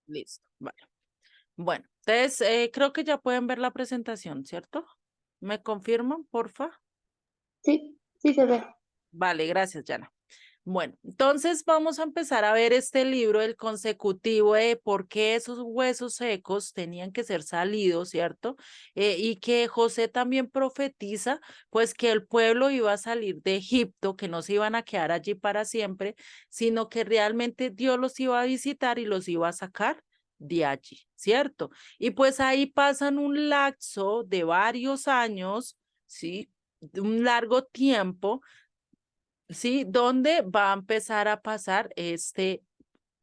Listo, vale. Bueno, entonces creo que ya pueden ver la presentación, ¿cierto? ¿Me confirman, porfa? Sí, sí se ve. Vale, gracias, Yana. Bueno, entonces vamos a empezar a ver este libro, el consecutivo de por qué esos huesos secos tenían que ser salidos, ¿cierto? Y que José también profetiza, pues que el pueblo iba a salir de Egipto, que no se iban a quedar allí para siempre, sino que realmente Dios los iba a visitar y los iba a sacar de allí, ¿cierto? Y pues ahí pasan un lapso de varios años, ¿sí? De un largo tiempo. Sí, ¿dónde va a empezar a pasar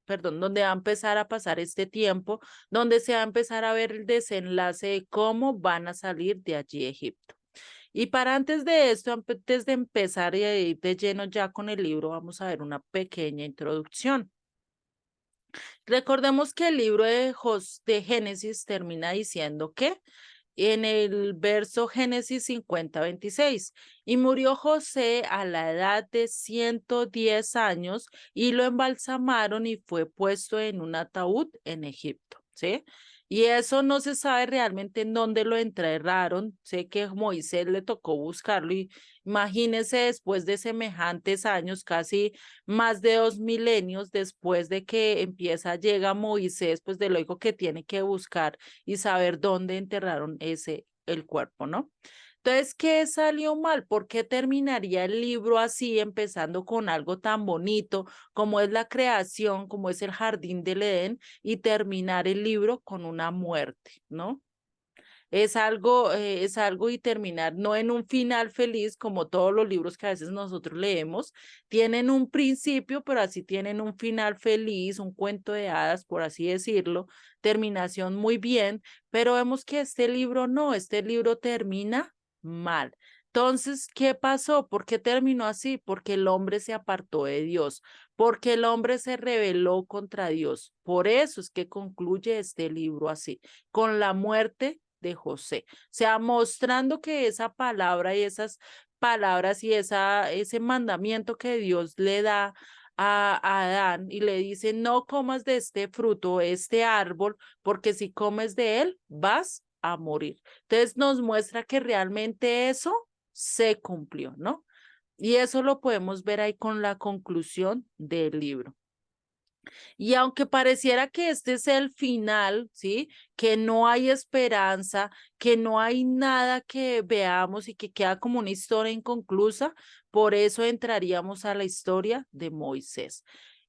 donde va a empezar a pasar este tiempo, donde se va a empezar a ver el desenlace de cómo van a salir de allí Egipto? Y para antes de esto, antes de empezar y de ir de lleno ya con el libro, vamos a ver una pequeña introducción. Recordemos que el libro de Génesis termina diciendo que en el verso Génesis 50:26. Y murió José a la edad de 110 años y lo embalsamaron y fue puesto en un ataúd en Egipto, ¿sí? Y eso no se sabe realmente en dónde lo enterraron. Sé que Moisés le tocó buscarlo y imagínese después de semejantes años, casi más de 2 milenios después de que llega Moisés, pues de luego que tiene que buscar y saber dónde enterraron el cuerpo, ¿no? Entonces, ¿qué salió mal? ¿Por qué terminaría el libro así, empezando con algo tan bonito como es la creación, como es el jardín del Edén, y terminar el libro con una muerte, ¿no? Es algo y terminar no en un final feliz como todos los libros que a veces nosotros leemos, tienen un principio, pero así tienen un final feliz, un cuento de hadas, por así decirlo, terminación muy bien, pero vemos que este libro no, este libro termina mal. Entonces, ¿qué pasó? ¿Por qué terminó así? Porque el hombre se apartó de Dios, porque el hombre se rebeló contra Dios. Por eso es que concluye este libro así, con la muerte de José. O sea, mostrando que esa palabra y esas palabras y ese mandamiento que Dios le da a Adán y le dice, no comas de este fruto, este árbol, porque si comes de él, vas a morir. Entonces nos muestra que realmente eso se cumplió, ¿no? Y eso lo podemos ver ahí con la conclusión del libro. Y aunque pareciera que este es el final, ¿sí? Que no hay esperanza, que no hay nada que veamos y que queda como una historia inconclusa, por eso entraríamos a la historia de Moisés.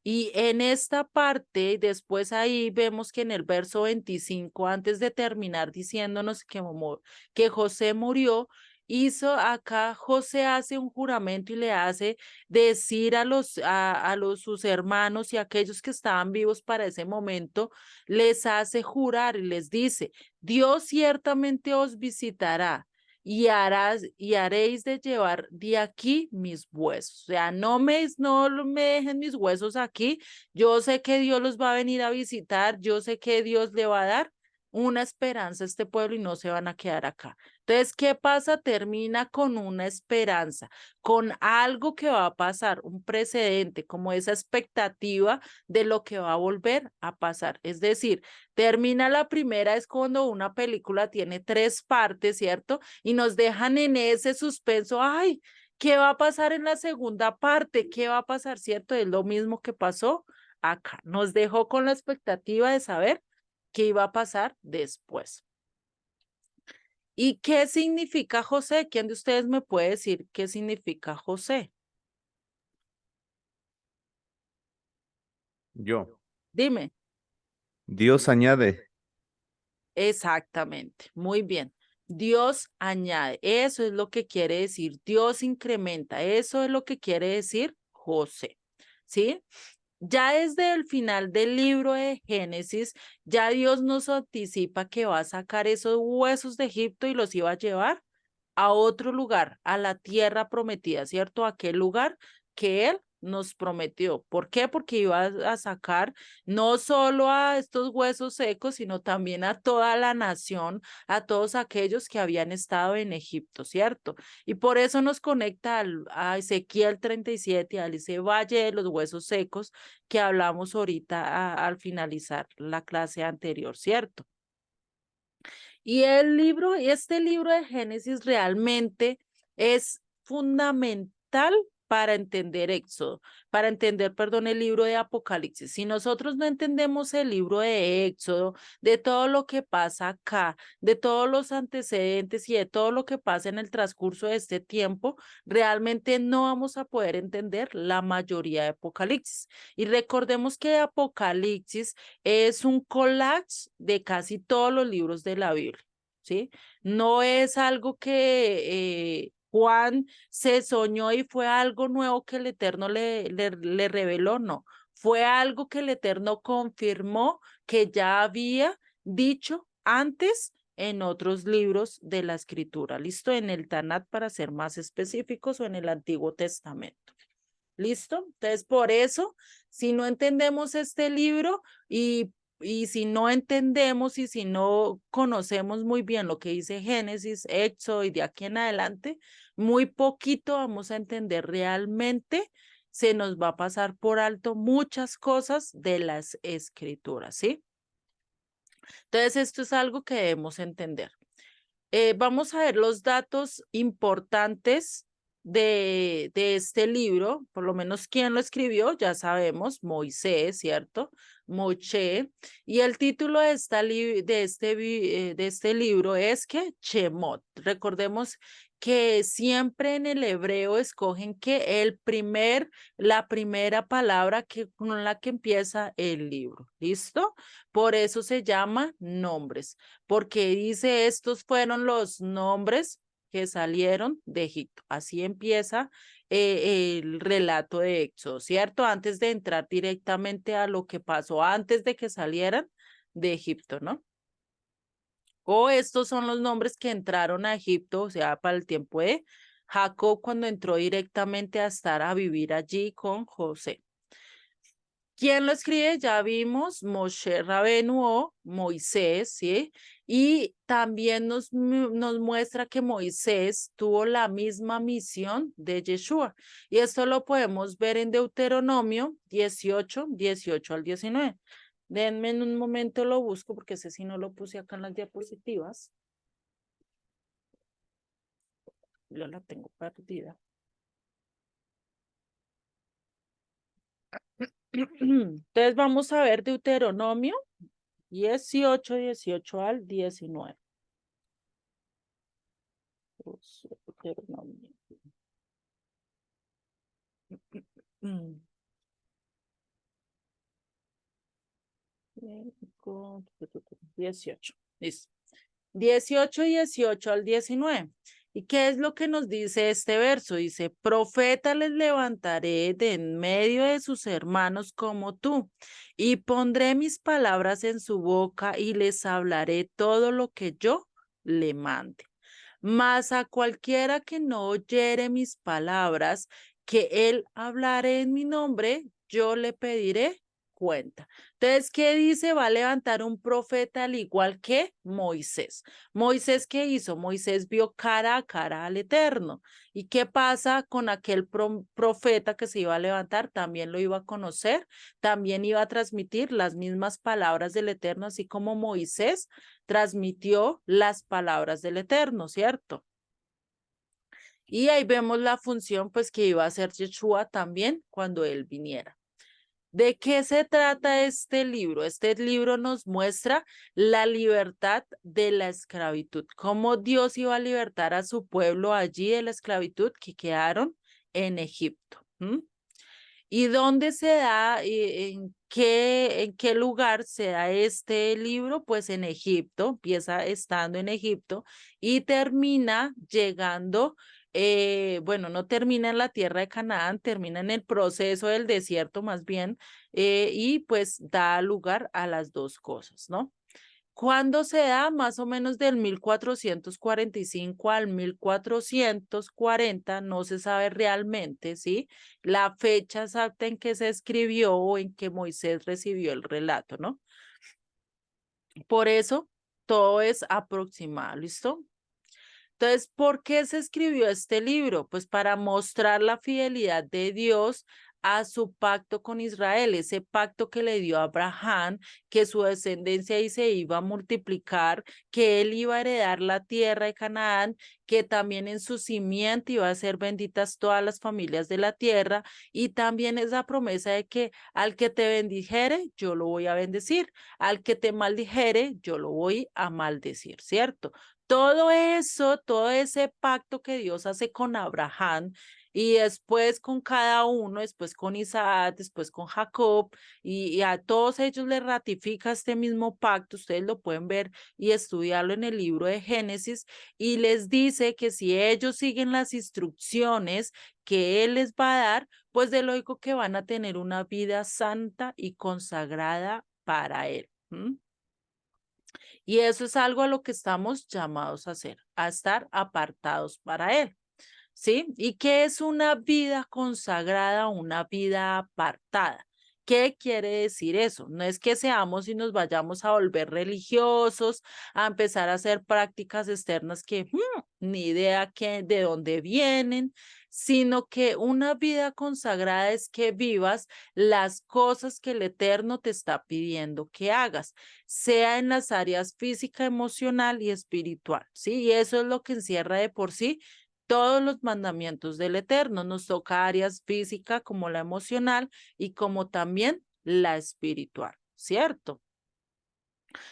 Y en esta parte, después ahí vemos que en el verso 25, antes de terminar diciéndonos que José murió, hizo acá, José hace un juramento y le hace decir a sus hermanos y a aquellos que estaban vivos para ese momento, les hace jurar y les dice, Dios ciertamente os visitará y haréis de llevar de aquí mis huesos. O sea, no me dejen mis huesos aquí. Yo sé que Dios los va a venir a visitar, yo sé que Dios le va a dar una esperanza a este pueblo y no se van a quedar acá. Entonces, ¿qué pasa? Termina con una esperanza, con algo que va a pasar, un precedente, como esa expectativa de lo que va a volver a pasar. Es decir, termina la primera, es cuando una película tiene tres partes, ¿cierto? Y nos dejan en ese suspenso, ay, ¿qué va a pasar en la segunda parte? ¿Qué va a pasar, cierto? Es lo mismo que pasó acá. Nos dejó con la expectativa de saber qué iba a pasar después. ¿Y qué significa José? ¿Quién de ustedes me puede decir qué significa José? Yo. Dime. Dios añade. Exactamente, muy bien. Dios añade, eso es lo que quiere decir, Dios incrementa, eso es lo que quiere decir José, ¿sí? Ya desde el final del libro de Génesis, ya Dios nos anticipa que va a sacar esos huesos de Egipto y los iba a llevar a otro lugar, a la tierra prometida, ¿cierto? A aquel lugar que él nos prometió. ¿Por qué? Porque iba a sacar no solo a estos huesos secos, sino también a toda la nación, a todos aquellos que habían estado en Egipto, ¿cierto? Y por eso nos conecta a Ezequiel 37, a ese valle de los huesos secos que hablamos ahorita al finalizar la clase anterior, ¿cierto? Y este libro de Génesis realmente es fundamental para entender Éxodo, para entender, perdón, el libro de Apocalipsis. Si nosotros no entendemos el libro de Éxodo, de todo lo que pasa acá, de todos los antecedentes y de todo lo que pasa en el transcurso de este tiempo, realmente no vamos a poder entender la mayoría de Apocalipsis. Y recordemos que Apocalipsis es un collage de casi todos los libros de la Biblia, ¿sí? No es algo que Juan se soñó y fue algo nuevo que el Eterno le reveló, no. Fue algo que el Eterno confirmó que ya había dicho antes en otros libros de la Escritura, ¿listo? En el Tanat, para ser más específicos, o en el Antiguo Testamento. ¿Listo? Entonces, por eso, si no entendemos este libro y si no entendemos y si no conocemos muy bien lo que dice Génesis, Éxodo y de aquí en adelante, muy poquito vamos a entender realmente, se nos va a pasar por alto muchas cosas de las escrituras, ¿sí? Entonces, esto es algo que debemos entender. Vamos a ver los datos importantes de este libro, por lo menos quién lo escribió, ya sabemos, Moisés, ¿cierto? Moshe. Y el título de este libro es que Shemot. Recordemos que siempre en el hebreo escogen que la primera palabra con la que empieza el libro. ¿Listo? Por eso se llama nombres, porque dice estos fueron los nombres que salieron de Egipto. Así empieza el relato de Éxodo, ¿cierto? Antes de entrar directamente a lo que pasó antes de que salieran de Egipto, ¿no? O estos son los nombres que entraron a Egipto, o sea, para el tiempo de Jacob cuando entró directamente a estar a vivir allí con José. ¿Quién lo escribe? Ya vimos, Moshe Rabenu o Moisés, ¿sí? Y también nos muestra que Moisés tuvo la misma misión de Yeshua. Y esto lo podemos ver en Deuteronomio 18, 18 al 19. Denme en un momento, lo busco porque ese sí no lo puse acá en las diapositivas. Yo la tengo perdida. Entonces vamos a ver Deuteronomio 18, 18 al 19. Deuteronomio. 18. Listo. 18, 18 al 19. ¿Y qué es lo que nos dice este verso? Dice, profeta les levantaré de en medio de sus hermanos como tú, y pondré mis palabras en su boca y les hablaré todo lo que yo le mande. Mas a cualquiera que no oyere mis palabras, que él hablaré en mi nombre, yo le pediré cuenta. Entonces, ¿qué dice? Va a levantar un profeta al igual que Moisés. ¿Moisés qué hizo? Moisés vio cara a cara al Eterno. ¿Y qué pasa con aquel profeta que se iba a levantar? También lo iba a conocer, también iba a transmitir las mismas palabras del Eterno, así como Moisés transmitió las palabras del Eterno, ¿cierto? Y ahí vemos la función pues que iba a hacer Yeshua también cuando él viniera. ¿De qué se trata este libro? Este libro nos muestra la libertad de la esclavitud, cómo Dios iba a libertar a su pueblo allí de la esclavitud que quedaron en Egipto. ¿Y dónde se da, en qué lugar se da este libro? Pues en Egipto, empieza estando en Egipto y termina llegando, bueno, no termina en la tierra de Canaán, termina en el proceso del desierto más bien, y pues da lugar a las dos cosas, ¿no? ¿Cuándo se da? Más o menos del 1445 al 1440, no se sabe realmente, ¿sí? La fecha exacta en que se escribió o en que Moisés recibió el relato, ¿no? Por eso, todo es aproximado, ¿listo? Entonces, ¿por qué se escribió este libro? Pues para mostrar la fidelidad de Dios a su pacto con Israel, ese pacto que le dio a Abraham, que su descendencia ahí se iba a multiplicar, que él iba a heredar la tierra de Canaán, que también en su simiente iba a ser benditas todas las familias de la tierra, y también esa promesa de que al que te bendijere, yo lo voy a bendecir, al que te maldijere, yo lo voy a maldecir, ¿cierto? Todo eso, todo ese pacto que Dios hace con Abraham y después con cada uno, después con Isaac, después con Jacob, y a todos ellos les ratifica este mismo pacto, ustedes lo pueden ver y estudiarlo en el libro de Génesis, y les dice que si ellos siguen las instrucciones que Él les va a dar, pues de lógico que van a tener una vida santa y consagrada para Él. Y eso es algo a lo que estamos llamados a hacer, a estar apartados para Él. ¿Sí? ¿Y qué es una vida consagrada, una vida apartada? ¿Qué quiere decir eso? No es que seamos y nos vayamos a volver religiosos, a empezar a hacer prácticas externas que ni idea de dónde vienen, sino que una vida consagrada es que vivas las cosas que el Eterno te está pidiendo que hagas, sea en las áreas física, emocional y espiritual, ¿sí? Y eso es lo que encierra de por sí todos los mandamientos del Eterno. Nos toca áreas física como la emocional y como también la espiritual, ¿cierto?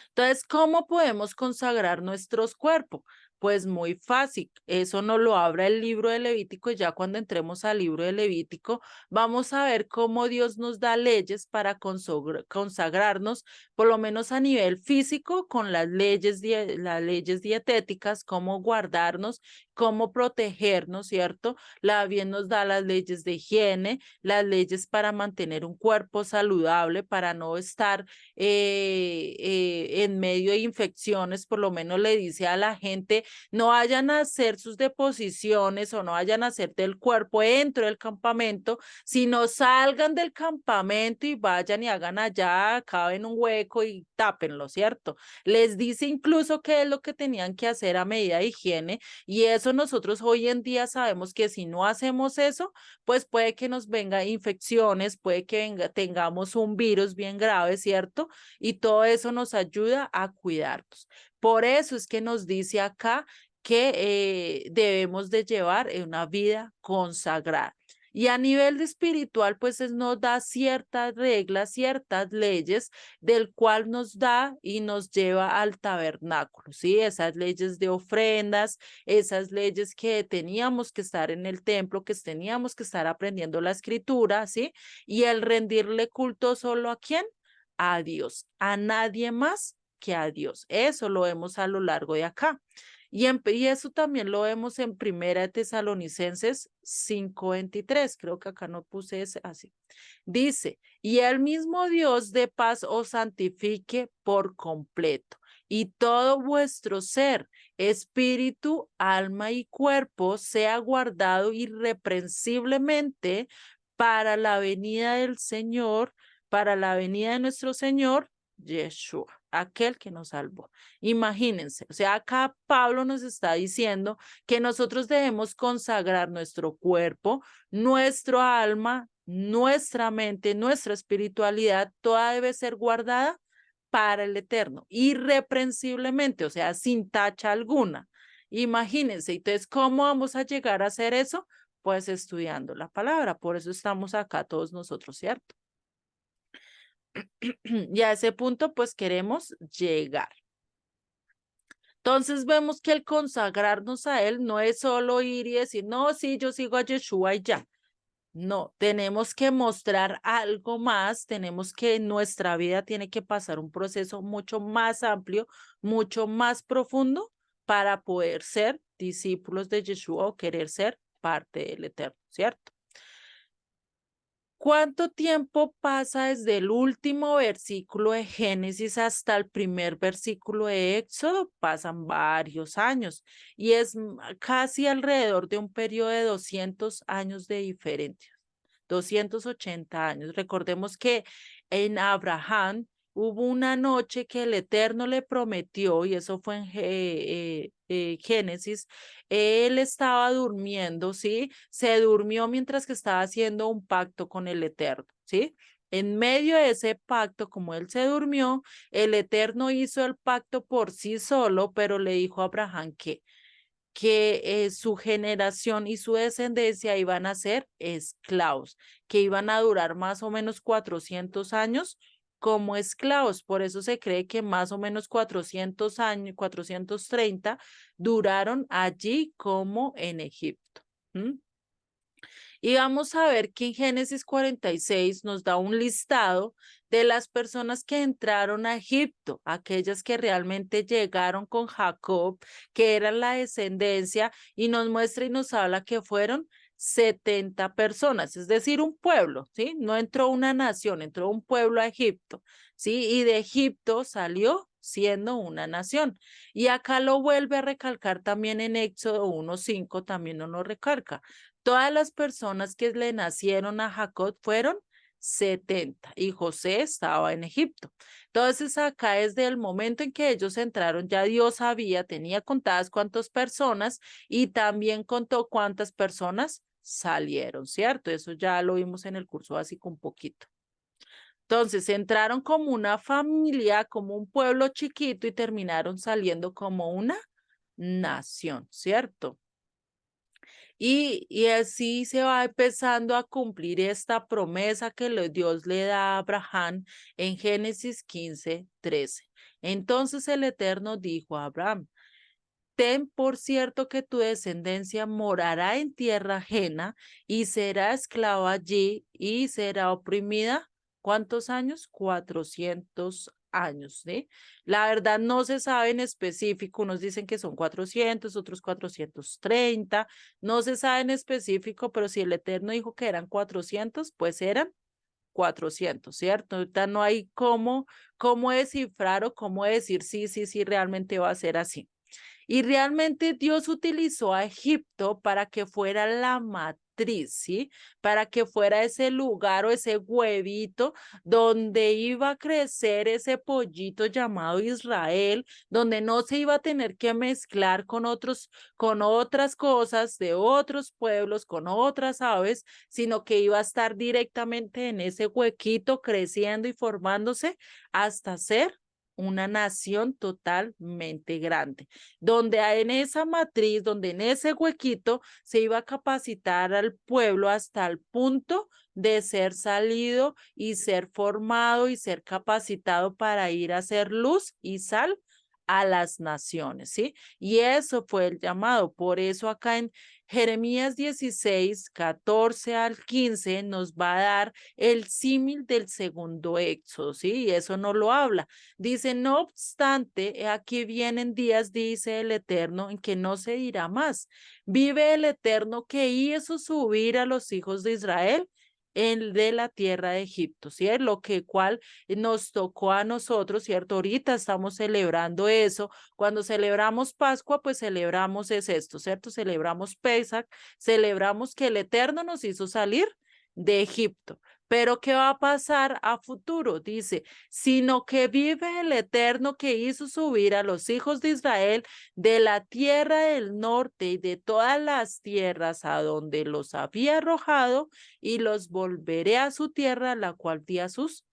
Entonces, ¿cómo podemos consagrar nuestros cuerpos? Pues muy fácil, eso nos lo habla el libro de Levítico, y ya cuando entremos al libro de Levítico vamos a ver cómo Dios nos da leyes para consagrarnos, por lo menos a nivel físico, con las leyes dietéticas, cómo guardarnos, cómo protegernos, ¿cierto? La bien nos da las leyes de higiene, las leyes para mantener un cuerpo saludable, para no estar en medio de infecciones, por lo menos le dice a la gente, no vayan a hacer sus deposiciones o no vayan a hacer del cuerpo dentro del campamento, sino salgan del campamento y vayan y hagan allá, caben un hueco y tápenlo, ¿cierto? Les dice incluso qué es lo que tenían que hacer a medida de higiene, y eso nosotros hoy en día sabemos que si no hacemos eso, pues puede que nos venga infecciones, puede que tengamos un virus bien grave, ¿cierto? Y todo eso nos ayuda a cuidarnos. Por eso es que nos dice acá que debemos de llevar una vida consagrada. Y a nivel de espiritual, pues nos da ciertas reglas, ciertas leyes, del cual nos da y nos lleva al tabernáculo, ¿sí? Esas leyes de ofrendas, esas leyes que teníamos que estar en el templo, que teníamos que estar aprendiendo la escritura, ¿sí? Y el rendirle culto solo ¿a quién? A Dios, a nadie más que a Dios. Eso lo vemos a lo largo de acá. Y eso también lo vemos en Primera de Tesalonicenses 5:23. Creo que acá no puse ese así. Dice, y el mismo Dios de paz os santifique por completo, y todo vuestro ser, espíritu, alma y cuerpo sea guardado irreprensiblemente para la venida del Señor, para la venida de nuestro Señor Yeshua, aquel que nos salvó. Imagínense, o sea, acá Pablo nos está diciendo que nosotros debemos consagrar nuestro cuerpo, nuestro alma, nuestra mente, nuestra espiritualidad, toda debe ser guardada para el Eterno, irreprensiblemente, o sea, sin tacha alguna. Imagínense, entonces, ¿cómo vamos a llegar a hacer eso? Pues estudiando la palabra, por eso estamos acá todos nosotros, ¿cierto? Y a ese punto, pues queremos llegar. Entonces vemos que el consagrarnos a Él no es solo ir y decir, no, sí, yo sigo a Yeshua y ya. No, tenemos que mostrar algo más, tenemos que, nuestra vida tiene que pasar un proceso mucho más amplio, mucho más profundo para poder ser discípulos de Yeshua o querer ser parte del Eterno, ¿cierto? ¿Cuánto tiempo pasa desde el último versículo de Génesis hasta el primer versículo de Éxodo? Pasan varios años y es casi alrededor de un periodo de 200 años de diferencia, 280 años. Recordemos que en Abraham hubo una noche que el Eterno le prometió, y eso fue en Génesis. Él estaba durmiendo, ¿sí? Se durmió mientras que estaba haciendo un pacto con el Eterno, ¿sí? En medio de ese pacto, como él se durmió, el Eterno hizo el pacto por sí solo, pero le dijo a Abraham que su generación y su descendencia iban a ser esclavos, que iban a durar más o menos 400 años como esclavos. Por eso se cree que más o menos 400 años, 430, duraron allí como en Egipto. ¿Mm? Y vamos a ver que en Génesis 46 nos da un listado de las personas que entraron a Egipto, aquellas que realmente llegaron con Jacob, que eran la descendencia, y nos muestra y nos habla que fueron 70 personas, es decir, un pueblo, ¿sí? No entró una nación, entró un pueblo a Egipto, ¿sí? Y de Egipto salió siendo una nación. Y acá lo vuelve a recalcar también en Éxodo 1:5, también no lo recalca. Todas las personas que le nacieron a Jacob fueron 70 y José estaba en Egipto. Entonces acá desde el momento en que ellos entraron, ya Dios sabía, tenía contadas cuántas personas y también contó cuántas personas salieron, ¿cierto? Eso ya lo vimos en el curso básico un poquito. Entonces entraron como una familia, como un pueblo chiquito y terminaron saliendo como una nación, ¿cierto? Y así se va empezando a cumplir esta promesa que Dios le da a Abraham en Génesis 15:13. Entonces el Eterno dijo a Abraham: ten por cierto que tu descendencia morará en tierra ajena y será esclava allí y será oprimida. ¿Cuántos años? 400 años, ¿sí? La verdad no se sabe en específico, unos dicen que son 400, otros 430, no se sabe en específico, pero si el Eterno dijo que eran 400, pues eran 400, ¿cierto? Ahorita no hay cómo descifrar o cómo decir sí, realmente va a ser así. Y realmente Dios utilizó a Egipto para que fuera la matriz, ¿sí? Para que fuera ese lugar o ese huevito donde iba a crecer ese pollito llamado Israel, donde no se iba a tener que mezclar con otras cosas de otros pueblos, con otras aves, sino que iba a estar directamente en ese huequito creciendo y formándose hasta ser una nación totalmente grande, donde en esa matriz, donde en ese huequito se iba a capacitar al pueblo hasta el punto de ser salido y ser formado y ser capacitado para ir a hacer luz y sal a las naciones, ¿sí? Y eso fue el llamado. Por eso acá en Jeremías 16:14 al 15 nos va a dar el símil del segundo éxodo, ¿sí? Y eso no lo habla. Dice, no obstante, aquí vienen días, dice el Eterno, en que no se dirá más. Vive el Eterno que hizo subir a los hijos de Israel de la tierra de Egipto, ¿cierto? Lo que cual nos tocó a nosotros, ¿cierto? Ahorita estamos celebrando eso. Cuando celebramos Pascua, pues celebramos es esto, ¿cierto? Celebramos Pesach, celebramos que el Eterno nos hizo salir de Egipto. Pero ¿qué va a pasar a futuro? Dice, sino que vive el Eterno que hizo subir a los hijos de Israel de la tierra del norte y de todas las tierras a donde los había arrojado, y los volveré a su tierra, la cual di a sus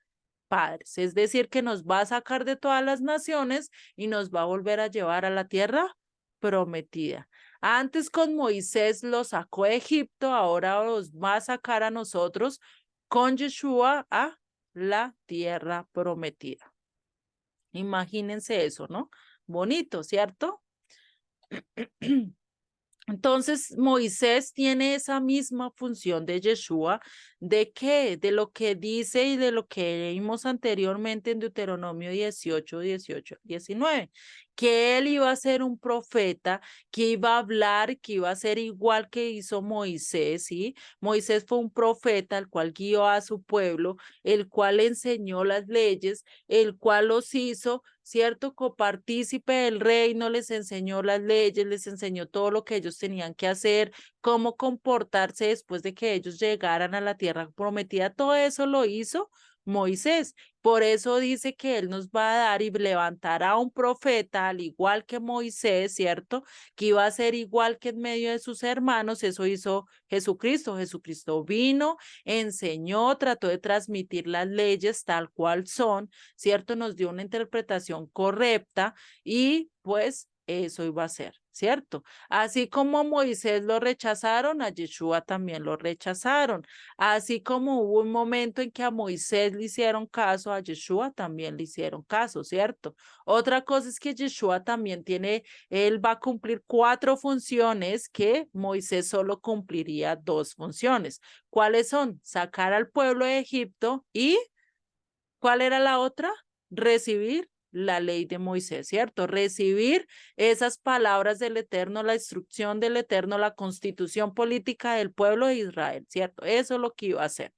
padres. Es decir, que nos va a sacar de todas las naciones y nos va a volver a llevar a la tierra prometida. Antes con Moisés los sacó de Egipto, ahora los va a sacar a nosotros con Yeshua a la tierra prometida. Imagínense eso, ¿no? Bonito, ¿cierto? Entonces, Moisés tiene esa misma función de Yeshua ¿De qué? De lo que dice y de lo que vimos anteriormente en Deuteronomio 18, 18, 19, que él iba a ser un profeta, que iba a hablar, que iba a ser igual que hizo Moisés, ¿sí? Moisés fue un profeta, el cual guió a su pueblo, el cual enseñó las leyes, el cual los hizo, ¿cierto? Copartícipe del reino, les enseñó las leyes, les enseñó todo lo que ellos tenían que hacer, cómo comportarse después de que ellos llegaran a la tierra prometida. Todo eso lo hizo Moisés. Por eso dice que él nos va a dar y levantará un profeta, al igual que Moisés, ¿cierto? Que iba a ser igual que en medio de sus hermanos. Eso hizo Jesucristo. Jesucristo vino, enseñó, trató de transmitir las leyes tal cual son, ¿cierto? Nos dio una interpretación correcta y pues eso iba a ser, ¿cierto? Así como a Moisés lo rechazaron, a Yeshua también lo rechazaron. Así como hubo un momento en que a Moisés le hicieron caso, a Yeshua también le hicieron caso, ¿cierto? Otra cosa es que Yeshua también tiene, él va a cumplir 4 funciones que Moisés solo cumpliría 2 funciones. ¿Cuáles son? Sacar al pueblo de Egipto y ¿cuál era la otra? Recibir la ley de Moisés, ¿cierto? Recibir esas palabras del Eterno, la instrucción del Eterno, la constitución política del pueblo de Israel, ¿cierto? Eso es lo que iba a hacer.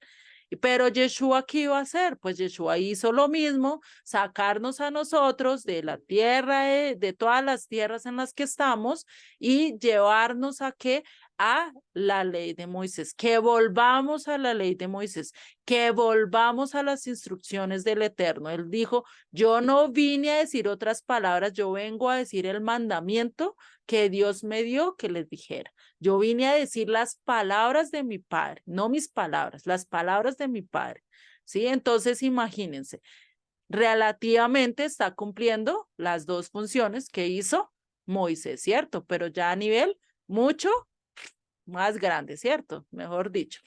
Pero Yeshua, ¿qué iba a hacer? Pues Yeshua hizo lo mismo, sacarnos a nosotros de la tierra, de todas las tierras en las que estamos y llevarnos a qué? A la ley de Moisés, que volvamos a la ley de Moisés, que volvamos a las instrucciones del Eterno. Él dijo, yo no vine a decir otras palabras, yo vengo a decir el mandamiento que Dios me dio que les dijera. Yo vine a decir las palabras de mi Padre, no mis palabras, las palabras de mi Padre. ¿Sí? Entonces, imagínense, relativamente está cumpliendo las 2 funciones que hizo Moisés, ¿cierto? Pero ya a nivel mucho más grande, ¿cierto? Mejor dicho.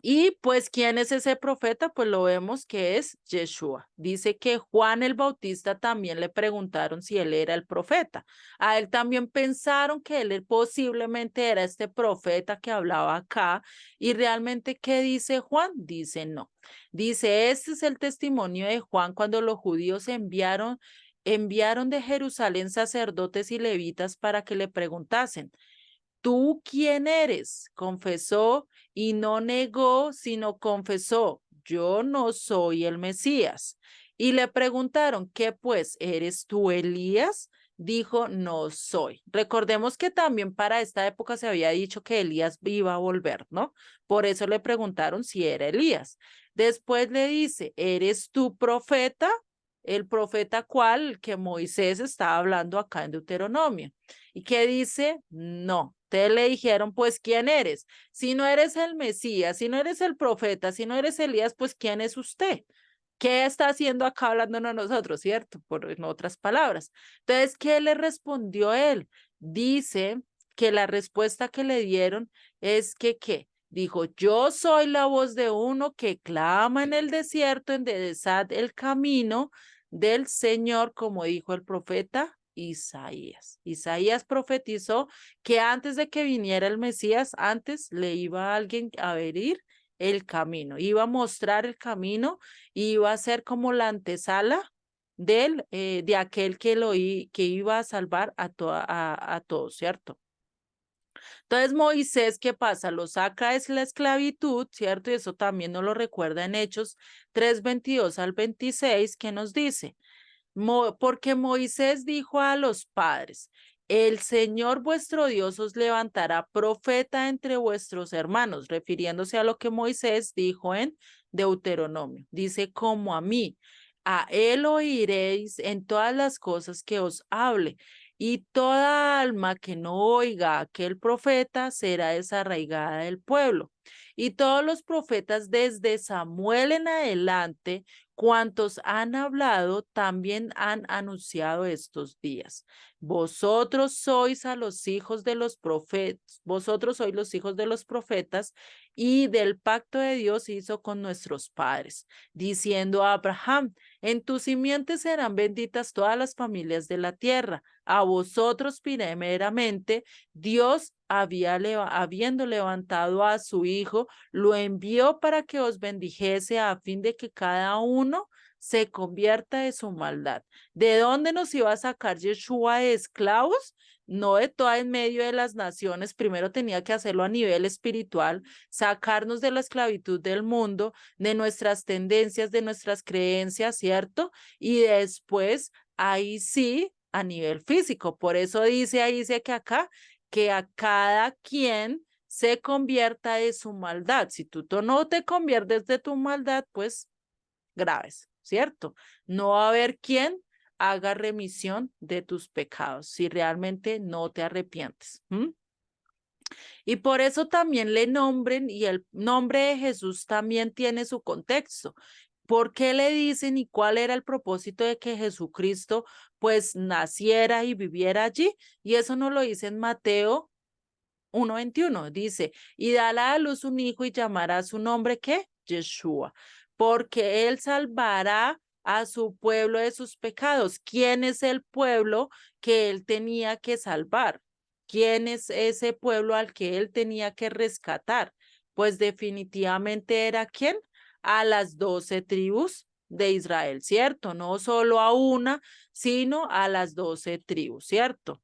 Y pues, ¿quién es ese profeta? Pues lo vemos que es Yeshua. Dice que Juan el Bautista también le preguntaron si él era el profeta. A él también pensaron que él posiblemente era este profeta que hablaba acá. Y realmente, ¿qué dice Juan? Dice no. Dice, este es el testimonio de Juan cuando los judíos enviaron de Jerusalén sacerdotes y levitas para que le preguntasen, ¿tú quién eres? Confesó y no negó, sino confesó, yo no soy el Mesías. Y le preguntaron, ¿qué pues? ¿Eres tú Elías? Dijo, no soy. Recordemos que también para esta época se había dicho que Elías iba a volver, ¿no? Por eso le preguntaron si era Elías. Después le dice, ¿eres tú profeta? El profeta cuál, que Moisés estaba hablando acá en Deuteronomio. ¿Y qué dice? No. Ustedes le dijeron, pues, ¿quién eres? Si no eres el Mesías, si no eres el profeta, si no eres Elías, pues, ¿quién es usted? ¿Qué está haciendo acá hablándonos a nosotros, cierto? En otras palabras. Entonces, ¿qué le respondió él? Dice que la respuesta que le dieron es que, ¿qué? Dijo, yo soy la voz de uno que clama en el desierto, enderezad el camino del Señor, como dijo el profeta Isaías. Isaías profetizó que antes de que viniera el Mesías, antes le iba a alguien a abrir el camino, iba a mostrar el camino, iba a ser como la antesala de aquel que iba a salvar a todos, ¿cierto? Entonces Moisés, ¿qué pasa? Lo saca de la esclavitud, ¿cierto? Y eso también nos lo recuerda en Hechos 3:22 al 26, que nos dice, porque Moisés dijo a los padres, el Señor vuestro Dios os levantará profeta entre vuestros hermanos, refiriéndose a lo que Moisés dijo en Deuteronomio. Dice, como a mí, a él oiréis en todas las cosas que os hable, y toda alma que no oiga a aquel profeta será desarraigada del pueblo. Y todos los profetas desde Samuel en adelante, cuantos han hablado, también han anunciado estos días. Vosotros sois a los hijos de los profetas, vosotros sois los hijos de los profetas y del pacto de Dios hizo con nuestros padres, diciendo a Abraham, en tus simientes serán benditas todas las familias de la tierra. A vosotros primeramente, Dios habiendo levantado a su hijo, lo envió para que os bendijese a fin de que cada uno se convierta de su maldad. ¿De dónde nos iba a sacar Yeshua de esclavos? No de toda en medio de las naciones. Primero tenía que hacerlo a nivel espiritual, sacarnos de la esclavitud del mundo, de nuestras tendencias, de nuestras creencias, ¿cierto? Y después, ahí sí, a nivel físico. Por eso dice que acá, que a cada quien se convierta de su maldad. Si tú no te conviertes de tu maldad, pues graves, ¿cierto? No va a haber quien haga remisión de tus pecados si realmente no te arrepientes. Y por eso también le nombren, y el nombre de Jesús también tiene su contexto. ¿Por qué le dicen y cuál era el propósito de que Jesucristo pues naciera y viviera allí? Y eso nos lo dice en Mateo 1:21. Dice, y dará a luz un hijo y llamará su nombre, ¿qué? Yeshua, porque él salvará a su pueblo de sus pecados. ¿Quién es el pueblo que él tenía que salvar? ¿Quién es ese pueblo al que él tenía que rescatar? Pues definitivamente era ¿quién? A las 12 tribus de Israel, ¿cierto? No solo a una, sino a las 12 tribus, ¿cierto?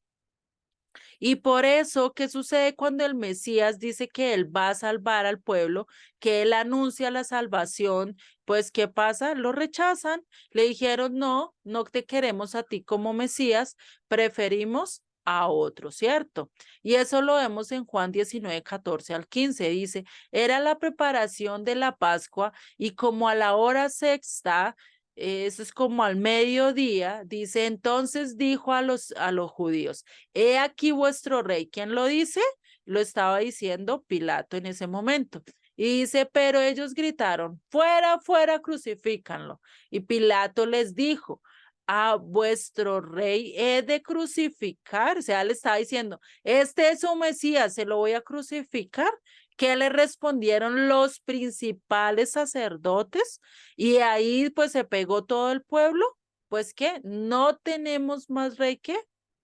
Y por eso, ¿qué sucede cuando el Mesías dice que él va a salvar al pueblo, que él anuncia la salvación? Pues, ¿qué pasa? Lo rechazan. Le dijeron, no, no te queremos a ti como Mesías, preferimos a otro, ¿cierto? Y eso lo vemos en Juan 19:14 al 15. Dice, era la preparación de la Pascua y como a la hora sexta, eso es como al mediodía, dice, entonces dijo a los judíos, he aquí vuestro rey. ¿Quién lo dice? Lo estaba diciendo Pilato en ese momento. Y dice, pero ellos gritaron, fuera, fuera, crucifícanlo. Y Pilato les dijo, a vuestro rey he de crucificar. O sea, le estaba diciendo, este es su Mesías, se lo voy a crucificar. ¿Qué le respondieron los principales sacerdotes? Y ahí pues se pegó todo el pueblo. Pues que no tenemos más rey que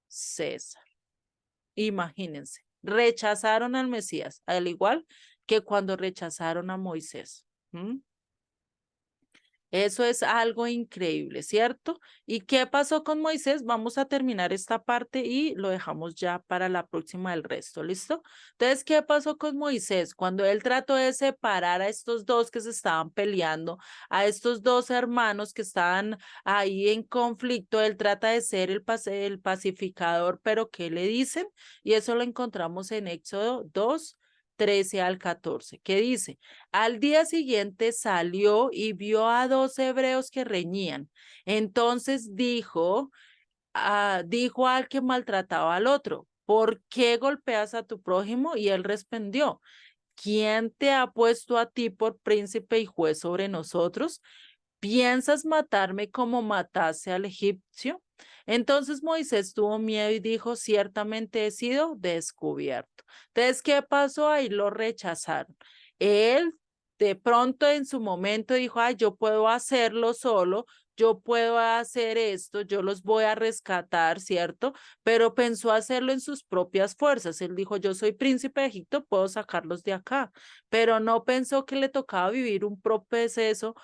César. Imagínense, rechazaron al Mesías, al igual que cuando rechazaron a Moisés. Eso es algo increíble, ¿cierto? ¿Y qué pasó con Moisés? Vamos a terminar esta parte y lo dejamos ya para la próxima del resto, ¿listo? Entonces, ¿qué pasó con Moisés? Cuando él trató de separar a estos dos que se estaban peleando, a estos dos hermanos que estaban ahí en conflicto, él trata de ser el pacificador, pero ¿qué le dicen? Y eso lo encontramos en Éxodo 2:13 al 14, que dice, al día siguiente salió y vio a 2 hebreos que reñían. Entonces dijo al que maltrataba al otro, ¿por qué golpeas a tu prójimo? Y él respondió, ¿quién te ha puesto a ti por príncipe y juez sobre nosotros? ¿Piensas matarme como mataste al egipcio? Entonces Moisés tuvo miedo y dijo, ciertamente he sido descubierto. Entonces, ¿qué pasó? Ahí lo rechazaron. Él de pronto en su momento dijo, ay, yo puedo hacerlo solo, yo puedo hacer esto, yo los voy a rescatar, ¿cierto? Pero pensó hacerlo en sus propias fuerzas. Él dijo, yo soy príncipe de Egipto, puedo sacarlos de acá, pero no pensó que le tocaba vivir un proceso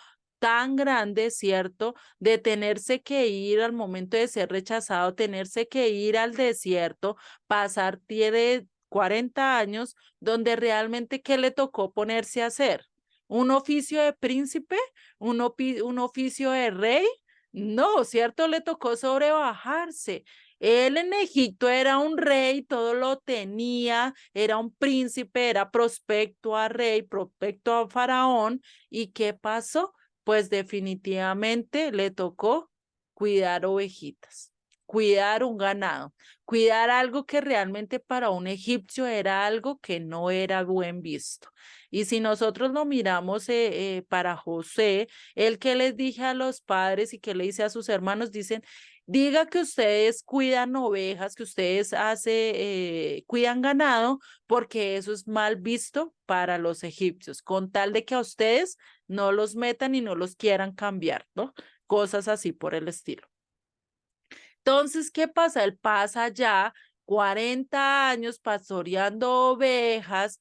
tan grande, ¿cierto? De tenerse que ir al momento de ser rechazado, tenerse que ir al desierto, pasar tiene 40 años, donde realmente ¿qué le tocó ponerse a hacer? ¿Un oficio de príncipe? ¿Un oficio de rey? No, ¿cierto? Le tocó sobrebajarse. Él en Egipto era un rey, todo lo tenía, era un príncipe, era prospecto a rey, prospecto a faraón. ¿Y qué pasó? Pues definitivamente le tocó cuidar ovejitas, cuidar un ganado, cuidar algo que realmente para un egipcio era algo que no era buen visto. Y si nosotros lo miramos para José, el que les dije a los padres y que le dice a sus hermanos, dicen, diga que ustedes cuidan ovejas, que ustedes cuidan ganado, porque eso es mal visto para los egipcios, con tal de que a ustedes no los metan y no los quieran cambiar, ¿no? Cosas así por el estilo. Entonces, ¿qué pasa? Él pasa ya 40 años pastoreando ovejas,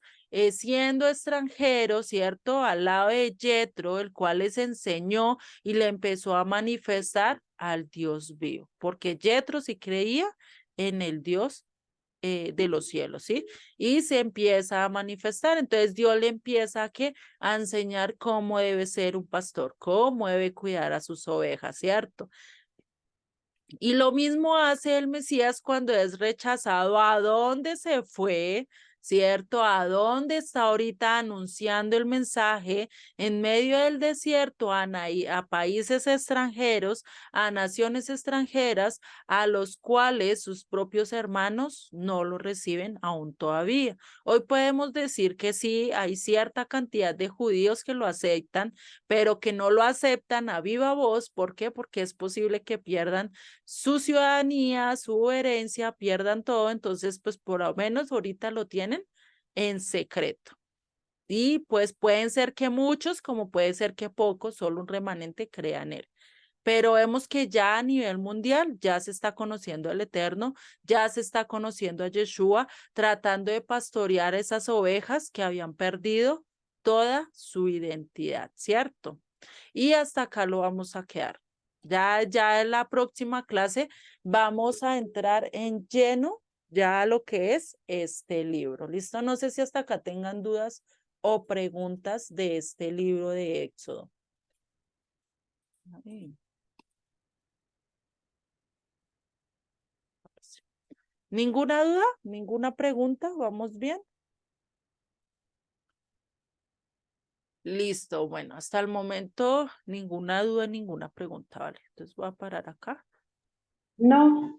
siendo extranjero, ¿cierto? Al lado de Jetro, el cual les enseñó y le empezó a manifestar al Dios vivo, porque Jetro sí creía en el Dios de los cielos, ¿sí? Y se empieza a manifestar. Entonces Dios le empieza a enseñar cómo debe ser un pastor, cómo debe cuidar a sus ovejas, ¿cierto? Y lo mismo hace el Mesías cuando es rechazado. ¿A dónde se fue? ¿Cierto? ¿A dónde está ahorita anunciando el mensaje en medio del desierto a países extranjeros, a naciones extranjeras, a los cuales sus propios hermanos no lo reciben aún todavía? Hoy podemos decir que sí, hay cierta cantidad de judíos que lo aceptan, pero que no lo aceptan a viva voz. ¿Por qué? Porque es posible que pierdan su ciudadanía, su herencia, pierdan todo, entonces pues por lo menos ahorita lo tienen en secreto. Y pues pueden ser que muchos, como puede ser que pocos, solo un remanente crean él. Pero vemos que ya a nivel mundial ya se está conociendo al Eterno, ya se está conociendo a Yeshua, tratando de pastorear esas ovejas que habían perdido toda su identidad, ¿cierto? Y hasta acá lo vamos a quedar. Ya en la próxima clase vamos a entrar en lleno ya a lo que es este libro. ¿Listo? No sé si hasta acá tengan dudas o preguntas de este libro de Éxodo. ¿Ninguna duda? ¿Ninguna pregunta? ¿Vamos bien? Listo. Bueno, hasta el momento ninguna duda, ninguna pregunta, ¿vale? Entonces voy a parar acá. No.